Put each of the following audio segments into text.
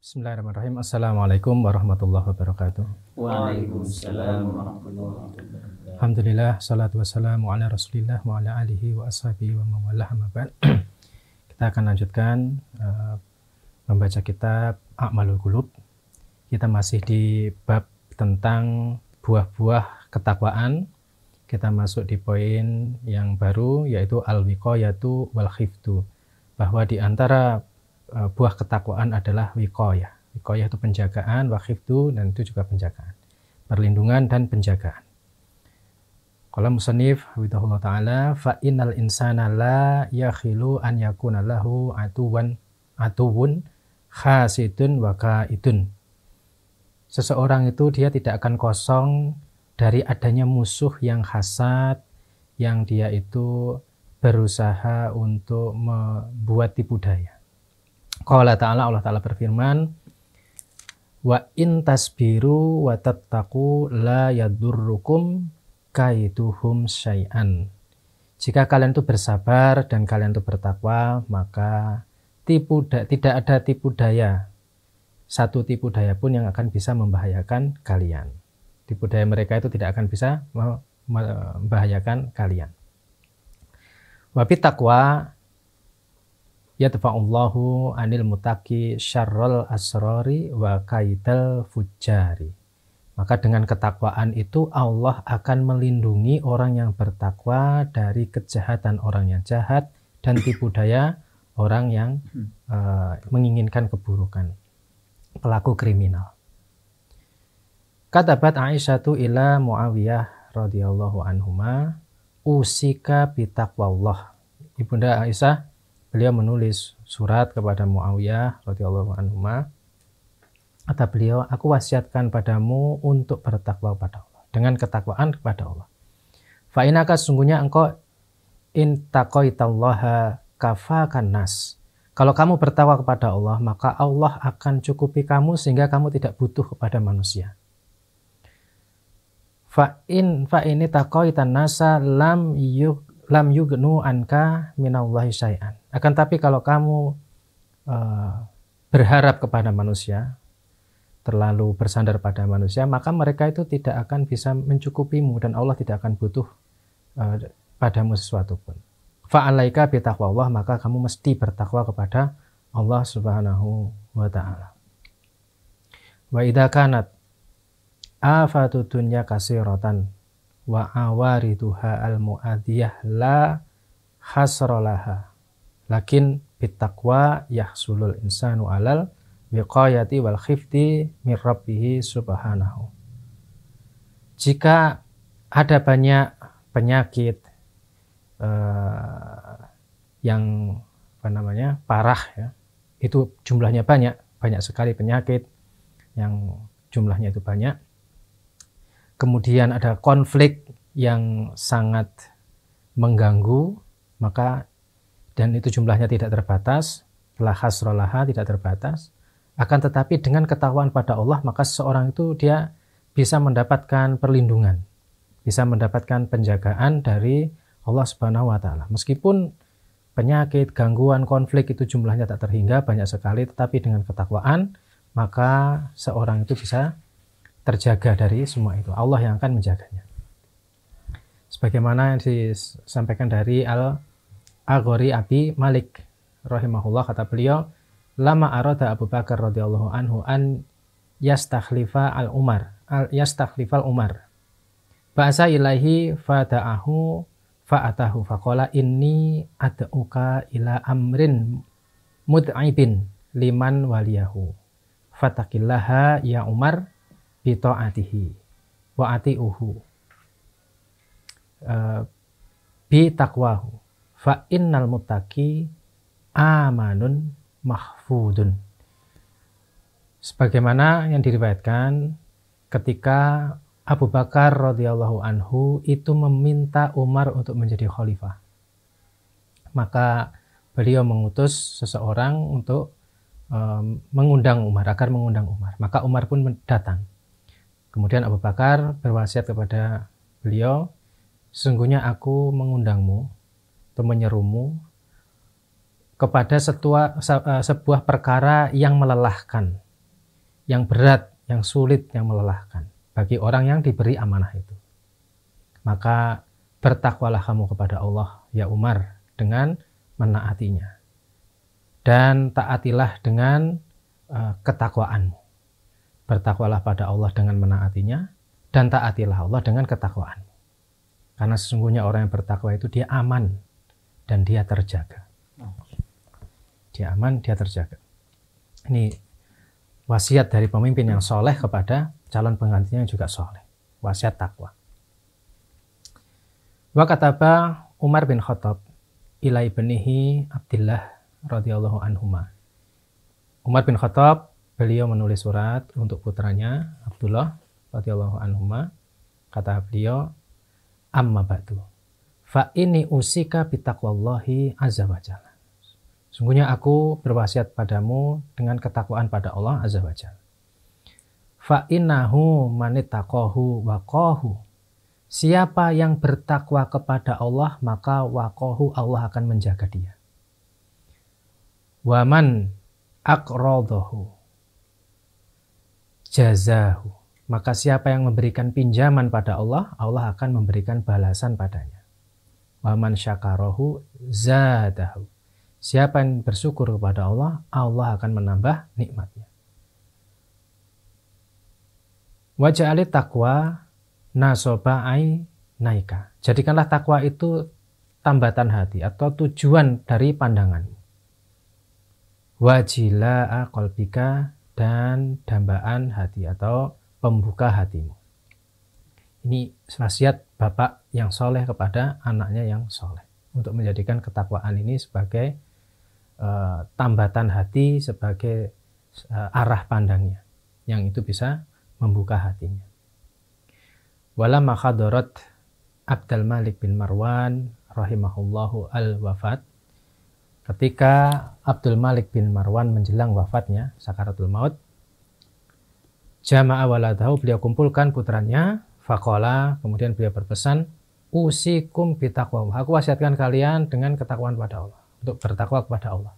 Bismillahirrahmanirrahim. Assalamualaikum warahmatullahi wabarakatuh. Waalaikumsalam warahmatullahi wabarakatuh. Alhamdulillah, salatu wassalamu ala rasulillah wa ala alihi wa ashabihi wa mawalah amma ba'd. Kita akan lanjutkan membaca kitab A'malul Qulub. Kita masih di bab tentang buah-buah ketakwaan. Kita masuk di poin yang baru, yaitu al-wiqayatu wal khiftu, bahwa di antara buah ketakwaan adalah wiqayah. Wiqayah itu penjagaan, wa khiftu, dan itu juga penjagaan, perlindungan dan penjagaan. Qala musannif hafizahullah ta'ala, fa innal insana la yakhilu an yakuna lahu atuwun khasidun wa kaidun. Seseorang itu dia tidak akan kosong dari adanya musuh yang hasad, yang dia itu berusaha untuk membuat tipu daya. Qala ta'ala, Allah Ta'ala berfirman, wa in tasbiru wa tattaqu la yadurrukum kaiduhum syai'an. Jika kalian itu bersabar dan kalian itu bertakwa, maka tidak ada tipu daya, satu tipu daya pun yang akan bisa membahayakan kalian. Tipu daya mereka itu tidak akan bisa membahayakan kalian. Wa bittaqwa yadfa'ullahu anil mutaqi syarrul asrari wa kaidal fujari. Maka dengan ketakwaan itu Allah akan melindungi orang yang bertakwa dari kejahatan orang yang jahat dan tipu daya orang yang menginginkan keburukan, pelaku kriminal. Katabat Aisyatu ila Muawiyah radhiyallahu anhuma usika bitaqwallah. Ibunda Aisyah, beliau menulis surat kepada Muawiyah radhiyallahu anhuma. Kata beliau, aku wasiatkan padamu untuk bertakwa kepada Allah, dengan ketakwaan kepada Allah. Fa inaka, sungguhnya engkau in taqaitallaha kafakan nas. Kalau kamu bertakwa kepada Allah, maka Allah akan cukupi kamu sehingga kamu tidak butuh kepada manusia. Fa ini taqaitan nasa lam yugnu anka minallahi syai'an. Akan tapi kalau kamu berharap kepada manusia, terlalu bersandar pada manusia, maka mereka itu tidak akan bisa mencukupimu dan Allah tidak akan butuh padamu sesuatu pun. Fa'alaika bitaqwallah, maka kamu mesti bertakwa kepada Allah Subhanahu wa ta'ala. Wa idza kanat afatu dunya kasiratan wa awariduha al-mu'adiyah la hasrolaha lakin bittaqwa yahsulul insanu alal wiqayati wal khifti min rabbihi subhanahu. Jika ada banyak penyakit yang parah, ya, itu jumlahnya banyak sekali penyakit yang jumlahnya itu banyak. Kemudian ada konflik yang sangat mengganggu, maka dan itu jumlahnya tidak terbatas, la hasrolaha, tidak terbatas. Akan tetapi dengan ketakwaan pada Allah, maka seseorang itu dia bisa mendapatkan perlindungan, bisa mendapatkan penjagaan dari Allah Subhanahu wa ta'ala. Meskipun penyakit, gangguan, konflik itu jumlahnya tak terhingga, banyak sekali, tetapi dengan ketakwaan maka seorang itu bisa terjaga dari semua itu. Allah yang akan menjaganya. Sebagaimana yang disampaikan dari Al-Aghori Abi Malik rahimahullah, kata beliau, lama arada Abu Bakar radhiyallahu anhu an yastakhlifa Umar. Ba'asa ilaihi fada'ahu fa'atahu faqala inni ad'uka ila amrin mud'ibin liman waliyahu fataqillaha ya Umar bi ta'atihi wa ati'uhu bi taqwahu fa innal muttaqi amanun mahfudun. Sebagaimana yang diriwayatkan ketika Abu Bakar radhiyallahu anhu itu meminta Umar untuk menjadi khalifah, maka beliau mengutus seseorang untuk mengundang Umar, agar mengundang Umar. Maka Umar pun datang. Kemudian Abu Bakar berwasiat kepada beliau, sesungguhnya aku mengundangmu atau menyerumu kepada sebuah perkara yang melelahkan, yang berat, yang sulit, yang melelahkan bagi orang yang diberi amanah itu. Maka bertakwalah kamu kepada Allah, ya Umar, dengan menaatinya. Dan taatilah dengan ketakwaanmu. Bertakwalah pada Allah dengan menaatinya, dan taatilah Allah dengan ketakwaanmu. Karena sesungguhnya orang yang bertakwa itu dia aman dan dia terjaga. Dia aman, dia terjaga. Ini wasiat dari pemimpin yang soleh kepada calon penggantinya yang juga soleh. Wasiat takwa. Wa kataba Umar bin Khattab ila ibnihi Abdillah radhiyallahu anhuma. Umar bin Khattab, beliau menulis surat untuk putranya Abdullah radhiyallahu anhuma. Kata beliau, amma ba'du, fa ini usika bitaqwallahi azza wa jalla. Sungguhnya aku berwasiat padamu dengan ketakwaan pada Allah azza wa jalla. Fa innahu manittaqahu waqahu. Siapa yang bertakwa kepada Allah, maka waqahu, Allah akan menjaga dia. Wa man aqradahu jazahu. Maka siapa yang memberikan pinjaman pada Allah, Allah akan memberikan balasan padanya. Wa man syakarahu zadahu. Siapa yang bersyukur kepada Allah, Allah akan menambah nikmatnya. Wa ja'alit taqwa nasoba'ai naika. Jadikanlah takwa itu tambatan hati atau tujuan dari pandanganmu. Wajila'a qalbika, dan dambaan hati atau pembuka hatimu. Ini wasiat bapak yang soleh kepada anaknya yang soleh. Untuk menjadikan ketakwaan ini sebagai tambatan hati, sebagai arah pandangnya. Yang itu bisa membuka hatinya. Walamma hadarat Abdul Malik bin Marwan rahimahullahu al-wafat. Ketika Abdul Malik bin Marwan menjelang wafatnya, sakaratul maut, jama'a waladahu, beliau kumpulkan putranya, faqala, kemudian beliau berpesan, usikum bitaqwa, aku wasiatkan kalian dengan ketakwaan pada Allah, untuk bertakwa kepada Allah.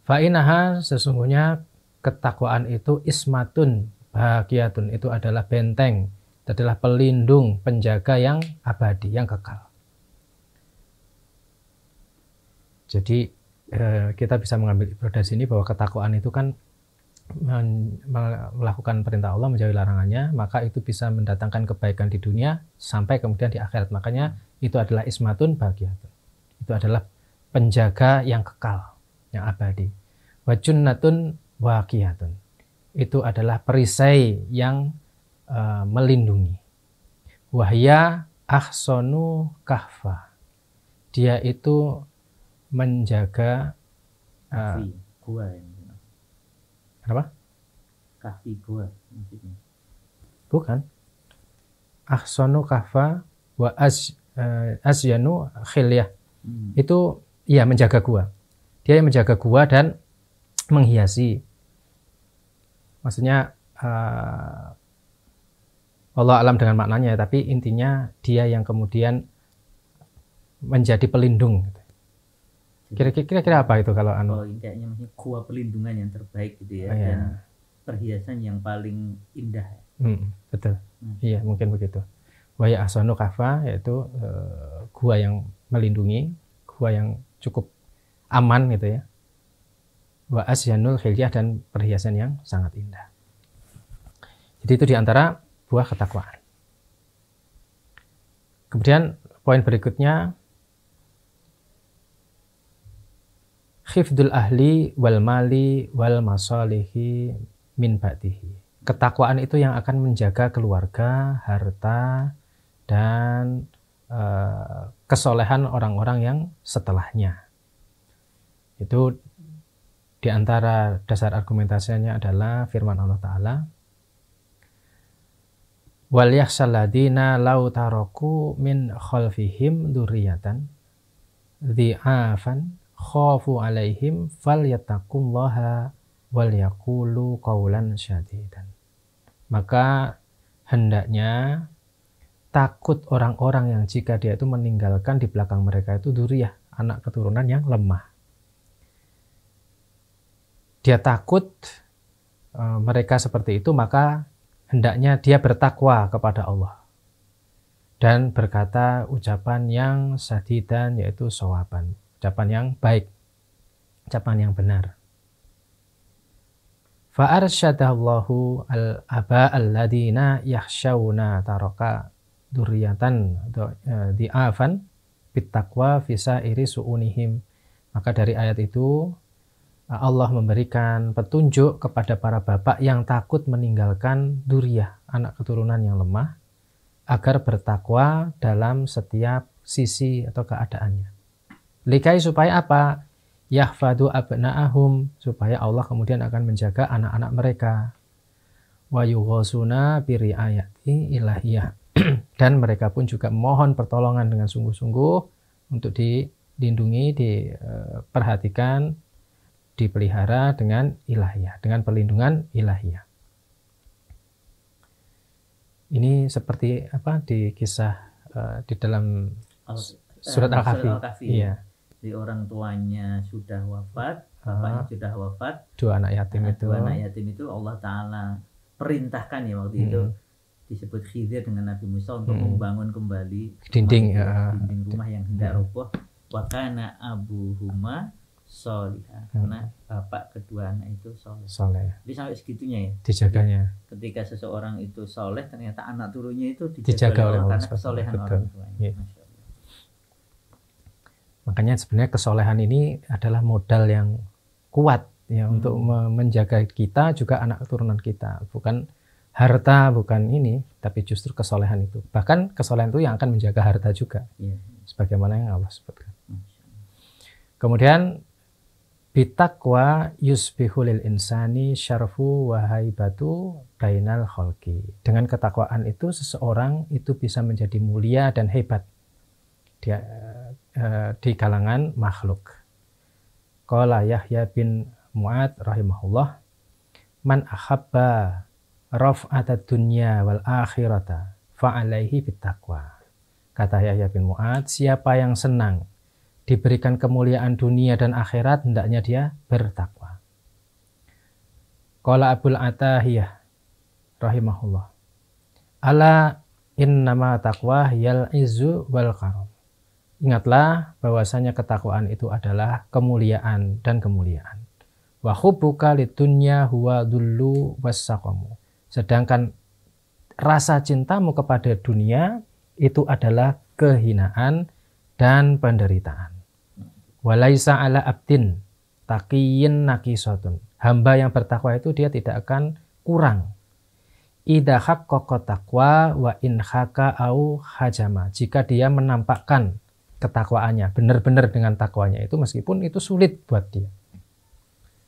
Fa'inaha, sesungguhnya ketakwaan itu ismatun bahagiatun, itu adalah benteng, itu adalah pelindung, penjaga yang abadi, yang kekal. Jadi kita bisa mengambil ibadah dari sini bahwa ketakwaan itu kan melakukan perintah Allah, menjauhi larangannya, maka itu bisa mendatangkan kebaikan di dunia sampai kemudian di akhirat. Makanya itu adalah ismatun bahagiatun. Itu adalah penjaga yang kekal, yang abadi. Wa junnatun waqiyatun. Itu adalah perisai yang melindungi. Wahya ahsanu kahfa. Dia itu menjaga kahfi gua ya. Apa? Kahfi gua maksudnya. Bukan. Ahsanu kahfa wa asyanu khilyah. Itu ya menjaga gua. Dia yang menjaga gua dan menghiasi. Maksudnya Allah alam dengan maknanya, tapi intinya dia yang kemudian menjadi pelindung. Kira-kira apa itu kalau Oh, kayaknya maksudnya gua pelindungan yang terbaik gitu ya, dan perhiasan yang paling indah. Betul. Iya, mungkin begitu. Wa ya ahsanu kahfa, yaitu gua yang melindungi, gua yang cukup aman gitu ya. Wa asyanul khilyah, dan perhiasan yang sangat indah. Jadi itu diantara buah ketakwaan. Kemudian poin berikutnya, khifdul ahli wal mali wal masalihi min ba'dihi. Ketakwaan itu yang akan menjaga keluarga, harta, dan kesolehan orang-orang yang setelahnya. Itu diantara dasar argumentasinya adalah firman Allah Ta'ala, wal yakhshal ladina law taraku min khalfihim dzurriyyatan dhi'afan khafu alaihim falyattaqullaha wal yaqulu qawlan syadidan. Maka hendaknya takut orang-orang yang jika dia itu meninggalkan di belakang mereka itu dzurriyyah, anak keturunan yang lemah. Dia takut mereka seperti itu, maka hendaknya dia bertakwa kepada Allah dan berkata ucapan yang sadidan, yaitu shawaban, ucapan yang baik, ucapan yang benar. Fa arsyadallahu al-aba alladina yakhshawna taraka dzurriatan di'afan bittaqwa fi sairi su'unihim. Maka dari ayat itu Allah memberikan petunjuk kepada para bapak yang takut meninggalkan dzurriyyah, anak keturunan yang lemah, agar bertakwa dalam setiap sisi atau keadaannya. Likai supaya apa? Yahfadu abna'ahum, supaya Allah kemudian akan menjaga anak-anak mereka. Wa yughasuna biriayati ilahiyah. Dan mereka pun juga mohon pertolongan dengan sungguh-sungguh untuk dilindungi, diperhatikan, dipelihara dengan ilahiyah, dengan perlindungan ilahiyah. Ini seperti apa di kisah di dalam surat Al-Kahfi. Iya. Di orang tuanya sudah wafat, bapaknya sudah wafat. Dua anak yatim itu Allah Ta'ala perintahkan ya waktu itu, disebut Khidir dengan Nabi Musa untuk membangun kembali dinding rumah yang hendak roboh. Wa kana abuhuma sholihah, karena bapak kedua anak itu soleh. Jadi sampai segitunya ya dijaganya. Ketika seseorang itu soleh, ternyata anak turunnya itu dijaga oleh Allah karena kesolehan orang tuanya. Ya. Makanya sebenarnya kesolehan ini adalah modal yang kuat ya untuk menjaga kita, juga anak keturunan kita. Bukan harta, bukan ini, tapi justru kesolehan itu. Bahkan kesolehan itu yang akan menjaga harta juga. Sebagaimana yang Allah sebutkan. Kemudian bitaqwa yusbihu lil insani syarfu wa haibatu bainal khalqi. Dengan ketakwaan itu seseorang itu bisa menjadi mulia dan hebat di kalangan makhluk. Qala Yahya bin Mu'ad rahimahullah, man ahabba raf'atad dunya wal akhirata fa'alaihi bittaqwa. Kata Yahya bin Mu'ad, siapa yang senang diberikan kemuliaan dunia dan akhirat, hendaknya dia bertakwa. Qala Abul Atahiyah rahimahullah, ala innama taqwa yal izzu wal karam. Ingatlah bahwasanya ketakwaan itu adalah kemuliaan dan kemuliaan. Wa hubbuka lidunya huwa dhullu wassaqamu. Sedangkan rasa cintamu kepada dunia itu adalah kehinaan dan penderitaan. Walaisa ala abdin taqiyyin naqisatun. Hamba yang bertakwa itu dia tidak akan kurang. Idza haqqaqa taqwa wa in khaka au hajama. Jika dia menampakkan ketakwaannya, benar-benar dengan takwanya itu, meskipun itu sulit buat dia.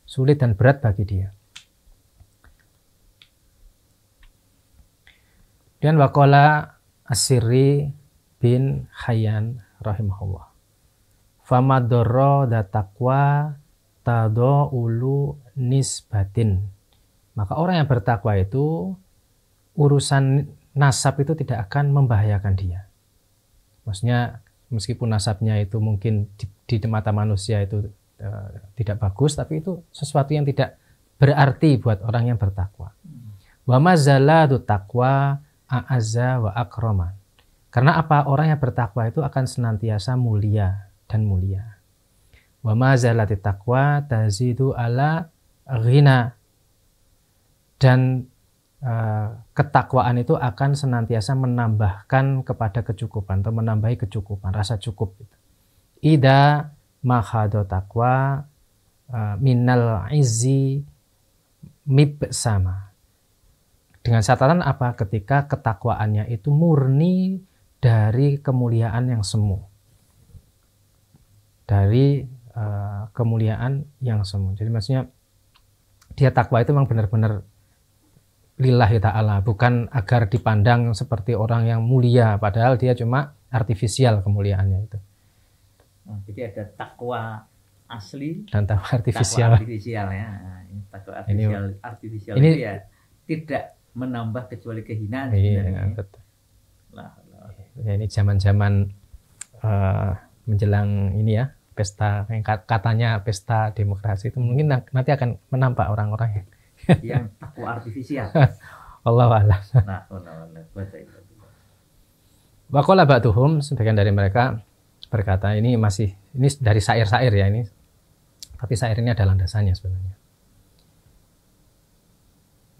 Sulit dan berat bagi dia. Dan waqala As-Sirri bin Hayyan rahimahullah, famadorro datakwa tado ulu nisbatin. Maka orang yang bertakwa itu urusan nasab itu tidak akan membahayakan dia. Maksudnya meskipun nasabnya itu mungkin di mata manusia itu tidak bagus, tapi itu sesuatu yang tidak berarti buat orang yang bertakwa. Wa mazalatu taqwa a'azza wa akraman. Karena apa? Orang yang bertakwa itu akan senantiasa mulia dan mulia. Wa ma zalati taqwa tazidu ala ghina. Dan ketakwaan itu akan senantiasa menambahkan kepada kecukupan atau menambahi kecukupan, rasa cukup. Ida mahado taqwa minal izzi mibsama. Dengan catatan apa? Ketika ketakwaannya itu murni dari kemuliaan yang semu. Dari kemuliaan yang semu. Jadi maksudnya dia takwa itu memang benar-benar lillahi ta'ala, bukan agar dipandang seperti orang yang mulia, padahal dia cuma artifisial kemuliaannya itu. Jadi ada takwa asli dan takwa artifisial. Takwa artifisial ya. Takwa artifisial ini, itu ya tidak menambah kecuali kehinaan sebenarnya. Betul. Ya, ini zaman-zaman menjelang ini ya, pesta yang katanya pesta demokrasi itu mungkin nanti akan menampak orang-orang yang yang takwa artifisial. Allahu a'lam. Nah, Waqala ba'duhum, sebagian dari mereka berkata, ini dari syair-syair ya ini. Tapi syair ini ada landasannya sebenarnya.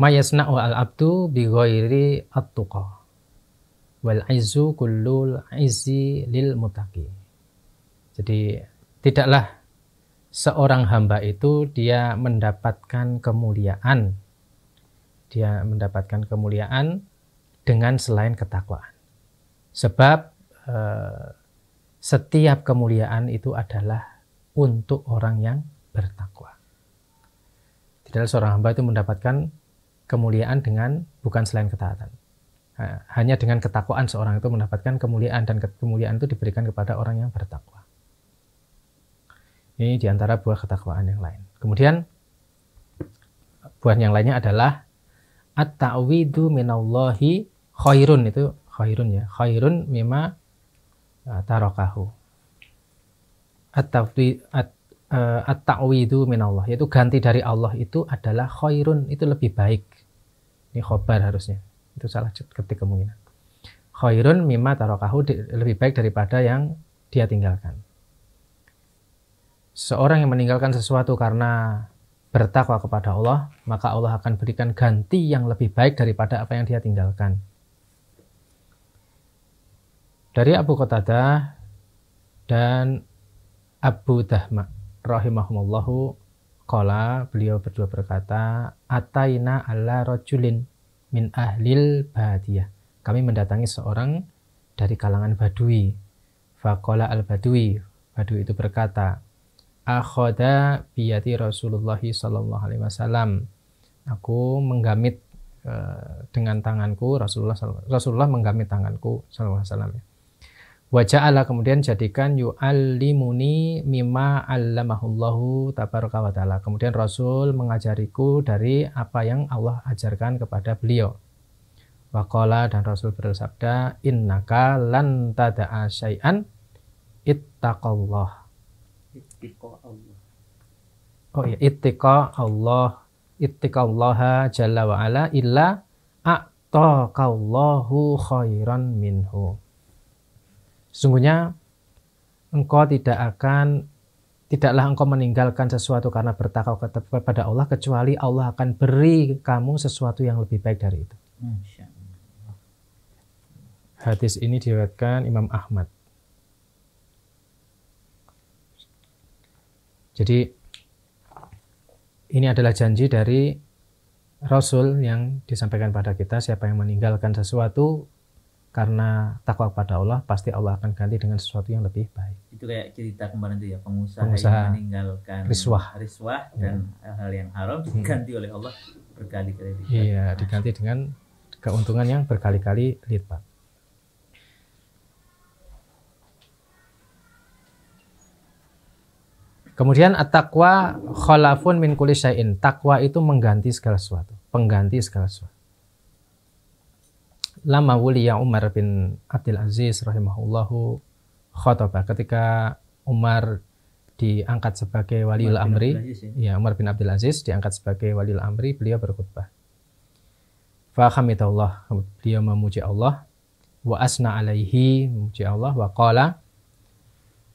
Ma yasna'u al-abdu bi ghairi at-tuqa. Wal izzu kullul izzi lil muttaqi. Jadi tidaklah seorang hamba itu dia mendapatkan kemuliaan. Dia mendapatkan kemuliaan dengan selain ketakwaan. Sebab setiap kemuliaan itu adalah untuk orang yang bertakwa. Tidaklah seorang hamba itu mendapatkan kemuliaan dengan bukan selain ketaatan. Hanya dengan ketakwaan seorang itu mendapatkan kemuliaan, dan kemuliaan itu diberikan kepada orang yang bertakwa. Ini diantara buah ketakwaan yang lain. Kemudian buah yang lainnya adalah at-ta'widu minallahi khairun. Itu khairun ya. Khairun mimma tarakahu. At-ta'widu minallah, yaitu ganti dari Allah itu adalah khairun, itu lebih baik. Ini khobar harusnya. Itu salah ketik kemungkinan. Khairun mimma tarakahu, lebih baik daripada yang dia tinggalkan. Seorang yang meninggalkan sesuatu karena bertakwa kepada Allah, maka Allah akan berikan ganti yang lebih baik daripada apa yang dia tinggalkan. Dari Abu Qatadah dan Abu Dahma rahimahumullahu qala, beliau berdua berkata, ataina ala rajulin min ahlil badiyah. Kami mendatangi seorang dari kalangan Badui. Faqala al-Badui, Badui itu berkata, akhoda biyati Rasulullah sallallahu alaihi wasallam. Aku menggamit dengan tanganku, Rasulullah menggamit tanganku sallallahu alaihi wasallam. Wa ja'ala, kemudian jadikan yu'allimuni mimma 'allamahullahu tabaraka wa ta'ala. Kemudian Rasul mengajariku dari apa yang Allah ajarkan kepada beliau. Wa qala, dan Rasul bersabda, innaka lan tada'a syai'an ittaqallah. Oh iya, ittaqallaha jalla wa ala illa a'taqallahu khairan minhu. Sesungguhnya tidaklah engkau meninggalkan sesuatu karena bertakwa kepada Allah, kecuali Allah akan beri kamu sesuatu yang lebih baik dari itu. Hadis ini diriwayatkan Imam Ahmad. Jadi ini adalah janji dari Rasul yang disampaikan pada kita, siapa yang meninggalkan sesuatu karena takwa kepada Allah, pasti Allah akan ganti dengan sesuatu yang lebih baik. Itu kayak cerita kemarin itu ya, pengusaha yang meninggalkan riswah dan hal yang haram diganti oleh Allah berkali-kali. Iya, diganti dengan keuntungan yang berkali-kali lipat. Kemudian at-taqwa khalafun min kulli syai'in. Takwa itu mengganti segala sesuatu, pengganti segala sesuatu. Lama wuliya Umar bin Abdul Aziz rahimahullahu khotbah, ketika Umar diangkat sebagai waliul amri, Umar bin Abdul Aziz diangkat sebagai waliul amri, beliau berkhutbah. Fa hamidallah, beliau memuji Allah, wa asna alaihi, memuji Allah, wa qala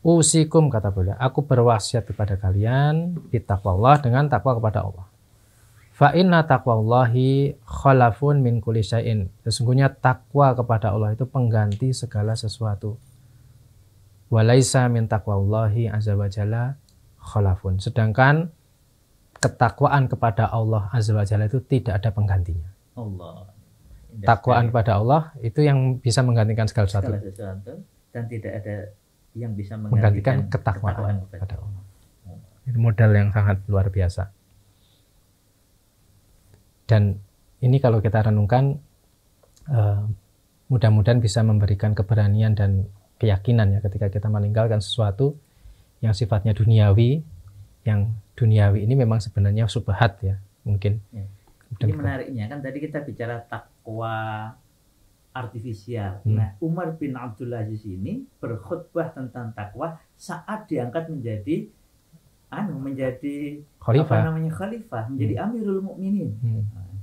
usikum, kata beliau, aku berwasiat kepada kalian bittaqwallah, dengan takwa kepada Allah. Fa inna taqwallahi khalafun min kulli syai'in. Sesungguhnya takwa kepada Allah itu pengganti segala sesuatu. Wa laisa min taqwallahi azza wa jalla khalafun. Sedangkan ketakwaan kepada Allah azza wa jalla itu tidak ada penggantinya. Allah. Takwaan kepada Allah itu yang bisa menggantikan segala sesuatu. Dan tidak ada yang bisa menggantikan ketakwaan kepada Allah. Itu modal yang sangat luar biasa. Dan ini kalau kita renungkan, mudah-mudahan bisa memberikan keberanian dan keyakinan ya, ketika kita meninggalkan sesuatu yang sifatnya duniawi. Yang duniawi ini memang sebenarnya subhat ya, mungkin. Ya. Ini menariknya kan tadi kita bicara takwa artifisial. Nah, Umar bin Abdul Aziz ini berkhutbah tentang takwa saat diangkat menjadi menjadi khalifah. apa namanya khalifah, menjadi Amirul Mukminin.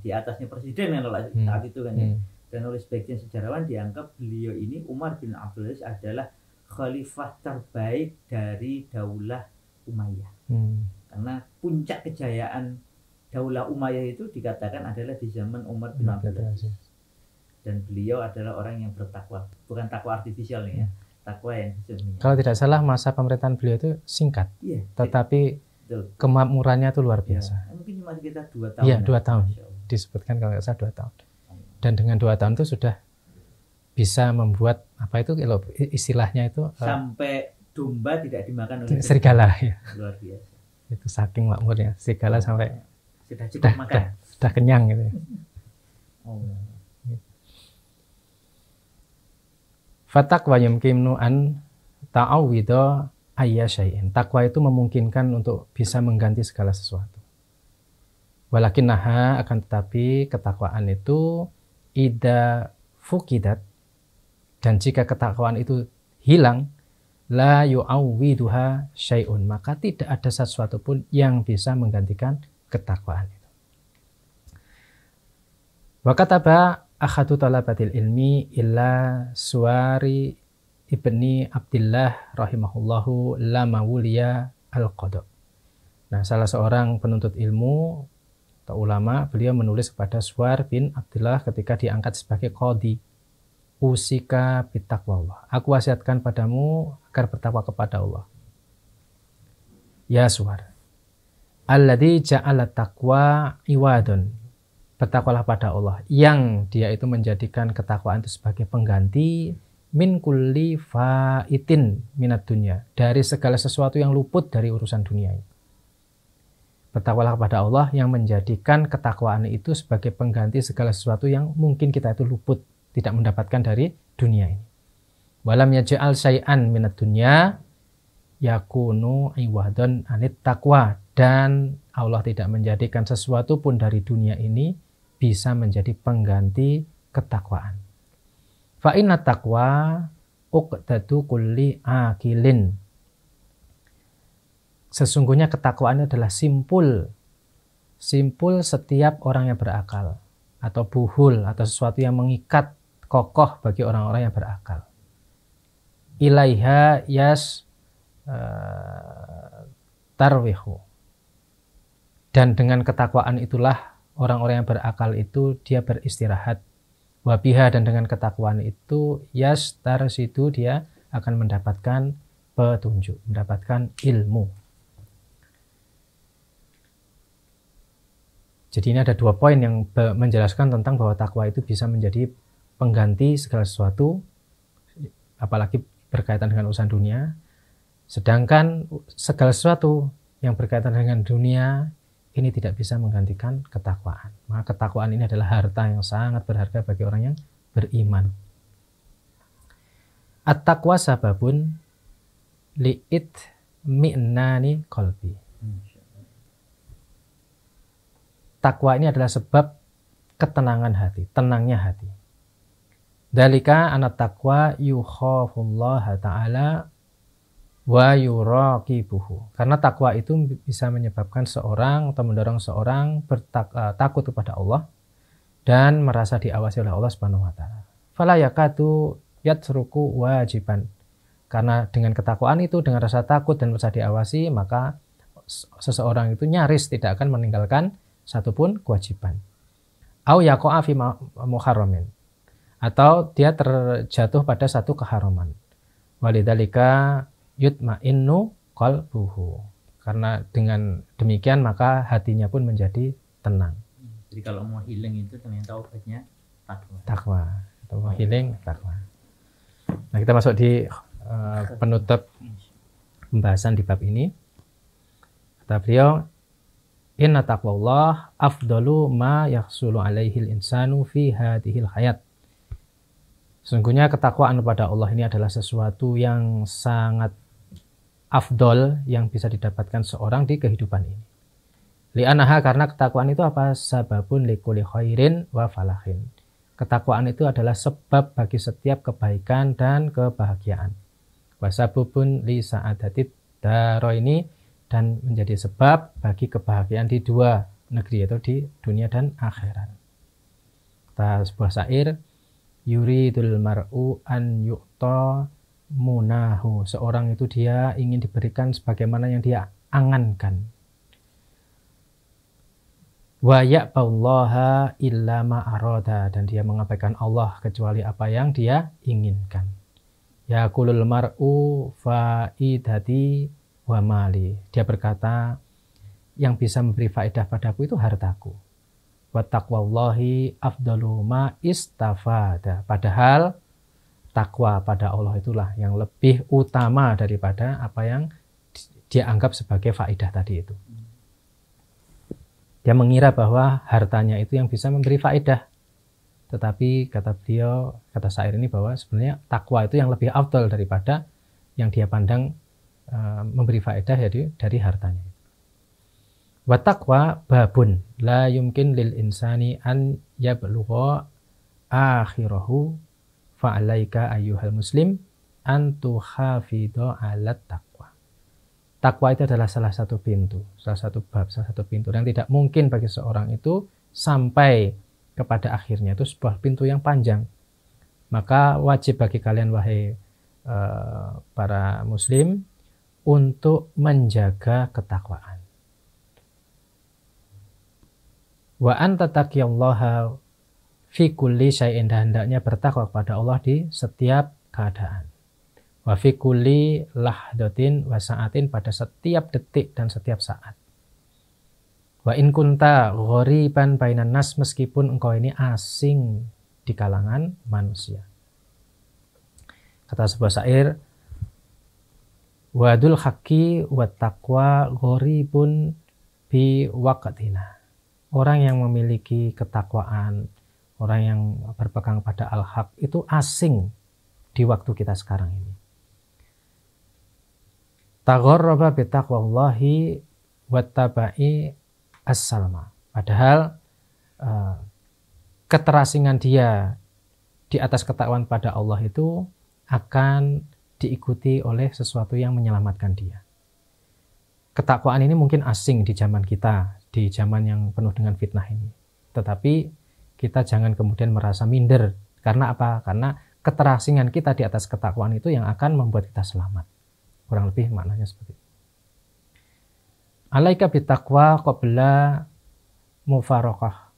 Di atasnya presiden kan saat itu kan ya. Dan oleh sebagian sejarawan dianggap beliau ini Umar bin Abdul Aziz adalah khalifah terbaik dari Daulah Umayyah. Karena puncak kejayaan Daulah Umayyah itu dikatakan adalah di zaman Umar bin Abdul Aziz. Dan beliau adalah orang yang bertakwa, bukan takwa artifisial nih ya, takwa yang sesungguhnya. Kalau tidak salah masa pemerintahan beliau itu singkat, tetapi kemakmurannya itu luar biasa. Mungkin cuma sekitar 2 tahun. Iya, 2 tahun. Disebutkan kalau tidak salah 2 tahun. Dan dengan 2 tahun itu sudah bisa membuat apa itu kalau istilahnya itu sampai domba tidak dimakan oleh serigala ya. Luar biasa. Itu saking makmurnya serigala sampai sudah cukup makan. Sudah kenyang gitu ya. Fatakwa yumkinu an ta'awwidha ayya syai'in. Takwa itu memungkinkan untuk bisa mengganti segala sesuatu. Walakinnaha, akan tetapi ketakwaan itu idza fuqidat, dan jika ketakwaan itu hilang, la yu'awwiduha syai'un, maka tidak ada sesuatu pun yang bisa menggantikan ketakwaan itu. Wa kataba akhadu talabatil ilmi illa Suwari ibni Abdillah rahimahullahu lama wuliya al-qada. Nah, salah seorang penuntut ilmu atau ulama, beliau menulis kepada Suwar bin Abdillah ketika diangkat sebagai qadhi, usika bittaqwallah, aku wasiatkan padamu agar bertakwa kepada Allah. Ya Suwar, alladzi ja'ala taqwa iwadun, bertakwalah pada Allah yang dia itu menjadikan ketakwaan itu sebagai pengganti min kulli faitin minat dunya, dari segala sesuatu yang luput dari urusan dunia ini. Bertakwalah kepada Allah yang menjadikan ketakwaan itu sebagai pengganti segala sesuatu yang mungkin kita itu luput, tidak mendapatkan dari dunia ini. Walam yaj'al syai'an minat dunya yakunu iwadun anit taqwa, dan Allah tidak menjadikan sesuatu pun dari dunia ini bisa menjadi pengganti ketakwaan. Fa inna taqwa uqdatu kulli akilin. Sesungguhnya ketakwaan adalah simpul setiap orang yang berakal, atau buhul, atau sesuatu yang mengikat kokoh bagi orang-orang yang berakal. Ilaiha yas tarwihu. Dan dengan ketakwaan itulah orang-orang yang berakal itu dia beristirahat. Wabiha, dan dengan ketakwaan itu yas tarsidu, dia akan mendapatkan petunjuk, mendapatkan ilmu. Jadi ini ada 2 poin yang menjelaskan tentang bahwa takwa itu bisa menjadi pengganti segala sesuatu, apalagi berkaitan dengan urusan dunia. Sedangkan segala sesuatu yang berkaitan dengan dunia ini tidak bisa menggantikan ketakwaan. Maka ketakwaan ini adalah harta yang sangat berharga bagi orang yang beriman. At-taqwa sababun li'it mi'nani qalbi. Takwa ini adalah sebab ketenangan hati, tenangnya hati. Dalika anat taqwa yukhafullaha ta'ala wa yuraqibuhu. Karena takwa itu bisa menyebabkan seorang atau mendorong seorang takut kepada Allah dan merasa diawasi oleh Allah Subhanahu wa taala. Fala yakatu yatsruku wajiban. Karena dengan ketakwaan itu, dengan rasa takut dan merasa diawasi, maka seseorang itu nyaris tidak akan meninggalkan satupun kewajiban. Au yaqa'a fi muharramin, atau dia terjatuh pada satu keharaman. Walidzalika yutma'innu qalbuhu. Karena dengan demikian maka hatinya pun menjadi tenang. Jadi kalau mau healing itu ternyata obatnya takwa. Takwa. Atau mau healing, takwa. Nah, kita masuk di penutup pembahasan di bab ini. Kata beliau, inna taqwallah afdalu ma yahsulu alaihil insanu fi hadhil hayat. Sesungguhnya ketakwaan kepada Allah ini adalah sesuatu yang sangat afdol yang bisa didapatkan seorang di kehidupan ini. Li'anaha, karena ketakwaan itu apa? Sababun likulli khairin wa falahin. Ketakwaan itu adalah sebab bagi setiap kebaikan dan kebahagiaan. Wasabubun li sa'adatid daro ini, dan menjadi sebab bagi kebahagiaan di dua negeri, yaitu di dunia dan akhirat. Kata sebuah syair, yuridul mar'u an yu'ta munahu. Seorang itu dia ingin diberikan sebagaimana yang dia angankan. Wa ya'ballaha illa ma arada, dan dia mengabaikan Allah kecuali apa yang dia inginkan. Yaqulul mar'u faidati wa mali. Dia berkata, yang bisa memberi faedah padaku itu hartaku. Wa taqwallahi afdalu ma istafada. Padahal takwa pada Allah itulah yang lebih utama daripada apa yang dia anggap sebagai faedah tadi itu. Dia mengira bahwa hartanya itu yang bisa memberi faedah. Tetapi kata beliau, kata syair ini, bahwa sebenarnya takwa itu yang lebih afdal daripada yang dia pandang memberi faedah dari hartanya. Wa taqwa babun la yumkin lil insani an yablugha akhirahu fa alaika ayyuhal muslim an tuhafidha 'alat taqwa. Takwa itu adalah salah satu pintu, salah satu bab, salah satu pintu yang tidak mungkin bagi seorang itu sampai kepada akhirnya. Itu sebuah pintu yang panjang. Maka wajib bagi kalian, wahai para muslim, untuk menjaga ketakwaan. Wa anta taqiyallaha fi kulli syai'in, dan hendaknya bertakwa kepada Allah di setiap keadaan. Wa fi kulli lahdatin wa sa'atin, pada setiap detik dan setiap saat. Wa in kunta ghoriban bainan nas, meskipun engkau ini asing di kalangan manusia. Kata sebuah syair, wadul haqqi wa taqwa ghoribun bi waqtina. Orang yang memiliki ketakwaan, orang yang berpegang pada al-haq itu asing di waktu kita sekarang ini. Tagharraba bi taqwallahi wattaba'i as-salma. Padahal keterasingan dia di atas ketakwaan pada Allah itu akan diikuti oleh sesuatu yang menyelamatkan dia. Ketakwaan ini mungkin asing di zaman kita, di zaman yang penuh dengan fitnah ini. Tetapi kita jangan kemudian merasa minder. Karena apa? Karena keterasingan kita di atas ketakwaan itu yang akan membuat kita selamat. Kurang lebih maknanya seperti itu. Alaika bitaqwa qabla mufaraqah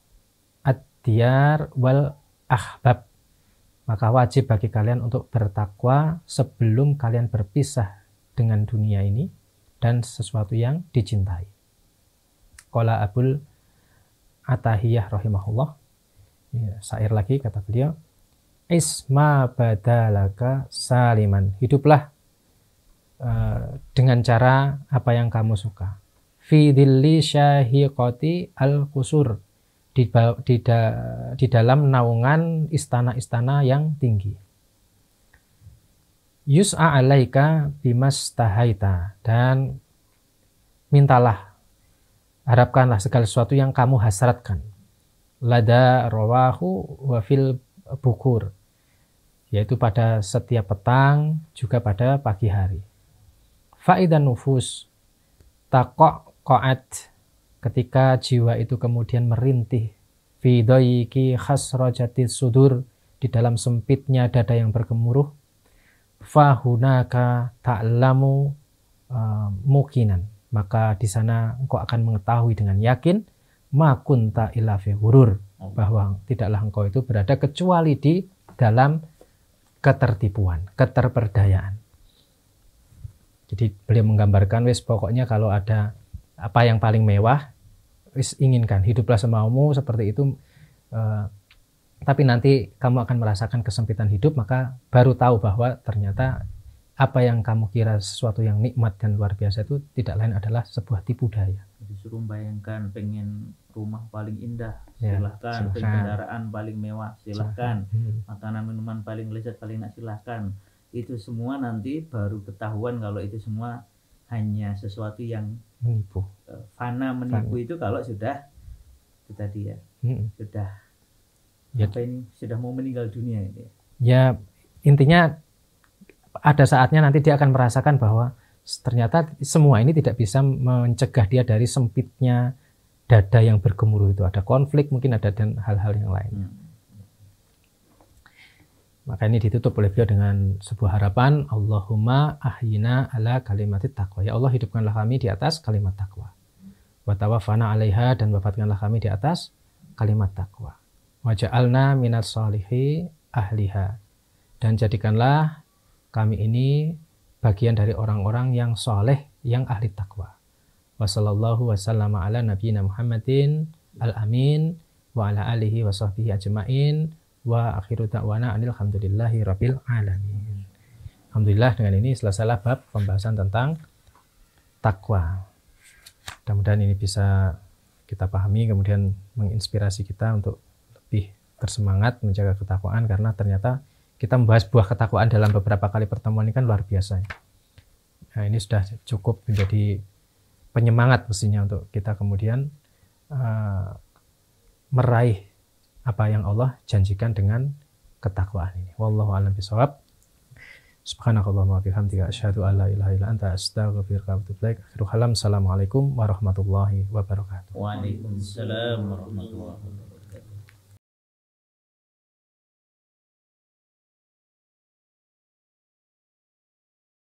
ad-diyar wal ahbab. Maka wajib bagi kalian untuk bertakwa sebelum kalian berpisah dengan dunia ini dan sesuatu yang dicintai. Qala Abul Atahiyah rahimahullah. Ya, syair lagi kata beliau, isma badalaka saliman. Hiduplah dengan cara apa yang kamu suka. Fi dhilli syahiqati al-qusur, di dalam naungan istana-istana yang tinggi. Yus'a alaika bimastahaita, dan mintalah, harapkanlah segala sesuatu yang kamu hasratkan. Lada rawahu wa fil bukur, yaitu pada setiap petang juga pada pagi hari. Faidan nufus taqaqat, ketika jiwa itu kemudian merintih, fi dayqi khasrajatis sudur, di dalam sempitnya dada yang bergemuruh, fahunaka ta'lamu mukinan, maka di sana engkau akan mengetahui dengan yakin, ma kunta illa fi ghurur, bahwa tidaklah engkau itu berada kecuali di dalam ketertipuan, keterperdayaan. Jadi beliau menggambarkan, wis pokoknya kalau ada apa yang paling mewah, wis inginkan, hiduplah semaumu seperti itu, tapi nanti kamu akan merasakan kesempitan hidup, maka baru tahu bahwa ternyata apa yang kamu kira sesuatu yang nikmat dan luar biasa itu tidak lain adalah sebuah tipu daya. Disuruh bayangkan pengen rumah paling indah, silahkan. Pengen kendaraan paling mewah, silahkan. Makanan minuman paling lezat, paling enak, silahkan. Itu semua nanti baru ketahuan kalau itu semua hanya sesuatu yang menipu. Fana, menipu itu kalau sudah itu tadi ya, sudah apa ini, sudah mau meninggal dunia ini. Ya, intinya ada saatnya nanti dia akan merasakan bahwa ternyata semua ini tidak bisa mencegah dia dari sempitnya dada yang bergemuruh itu. Ada konflik mungkin, ada dan hal-hal yang lain. Maka ini ditutup oleh beliau dengan sebuah harapan, Allahumma ahyina ala kalimatit taqwa. Ya Allah, hidupkanlah kami di atas kalimat takwa. Wa tawaffana 'alaiha, dan wafatkanlah kami di atas kalimat takwa. Wa ja'alna minas shalihi ahliha, dan jadikanlah kami ini bagian dari orang-orang yang soleh, yang ahli takwa. Wa sallallahu wasallama ala nabiyina Muhammadin al-amin wa ala alihi wa sahbihi ajma'in. Wa akhiru ta'wana alhamdulillahi rabbil alamin. Alhamdulillah, dengan ini selesailah bab pembahasan tentang takwa. Mudah-mudahan ini bisa kita pahami, kemudian menginspirasi kita untuk lebih bersemangat menjaga ketakwaan, karena ternyata kita membahas buah ketakwaan dalam beberapa kali pertemuan ini kan luar biasa. Nah, ini sudah cukup menjadi penyemangat mestinya untuk kita kemudian meraih apa yang Allah janjikan dengan ketakwaan ini. Wallahu a'lam bishawab. Subhanakallahumma wa bihamdika asyhadu an la ilaha illa anta astaghfiruka wa atubu ilaik. Akhiru kalam. Assalamualaikum warahmatullahi wabarakatuh. Waalaikumsalam warahmatullahi wabarakatuh.